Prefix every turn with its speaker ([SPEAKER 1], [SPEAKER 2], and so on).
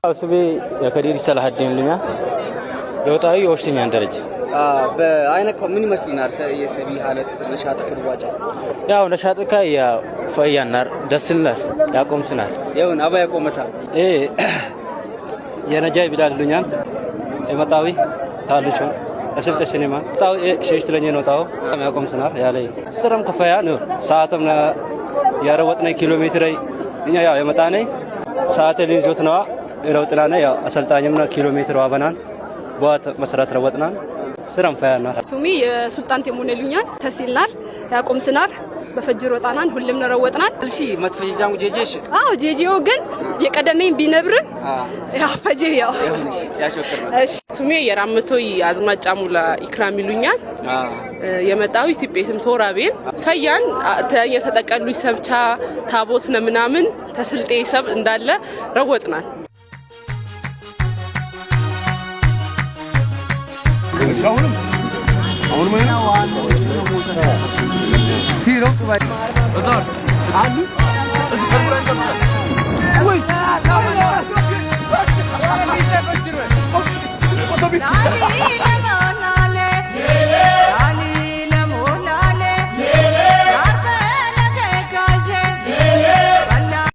[SPEAKER 1] أسوي كرير سلاح الدين لنا يوتاي يوشتني عندرج
[SPEAKER 2] በአይነካ ምን ይመስልናል የሰቢ ሐለት ነሻጠቅ ድዋጫ
[SPEAKER 1] ያው ነሻጠቃ ያ ፈያናር ደስልናል ያቆምስናል
[SPEAKER 2] ይሁን አባ ያቆመሳ
[SPEAKER 1] የነጃይ ቢላልኛል የመጣዊ ታልቾ አስልተ ሲኒማ ታው ሸሽት ለኛ ነው ታው ያቆምስናል ያለይ ስራም ከፈያ ነው ሰዓትም ያረወጥነ ኪሎ ሜትር እኛ ያው የመጣነ ሰዓት ልጆት ነው ይሮጥላና ያው አሰልጣኝምና ኪሎ ሜትር ዋበናን ቧት መስራት ረወጥናን ስራም ፈያና
[SPEAKER 3] ሱሚ የሱልጣን ተሞነሉኛል ተሲልናል ያቆምስናል በፈጅር ወጣናን ሁሉም ነረወጥናል
[SPEAKER 2] እሺ መትፈጂዛሙ ጄጄሽ
[SPEAKER 3] አዎ ጄጄው ግን የቀደመኝ ቢነብር ያ ፈጅ ያው
[SPEAKER 2] እሺ ያሽወከርና
[SPEAKER 3] እሺ
[SPEAKER 4] ሱሚ የራምቶይ አዝማጫ ሙላ ኢክራም ይሉኛል የመጣው ኢትዮጵያም ተወራቤን ፈያን የተጠቀሉ ሰብቻ ታቦት ነምናምን ተስልጤ ሰብ እንዳለ ረወጥናል
[SPEAKER 5] አሁን ምን ነው ሲሮ ባይ አዛር አሉ እዚህ ተብራን ወይ ናኒ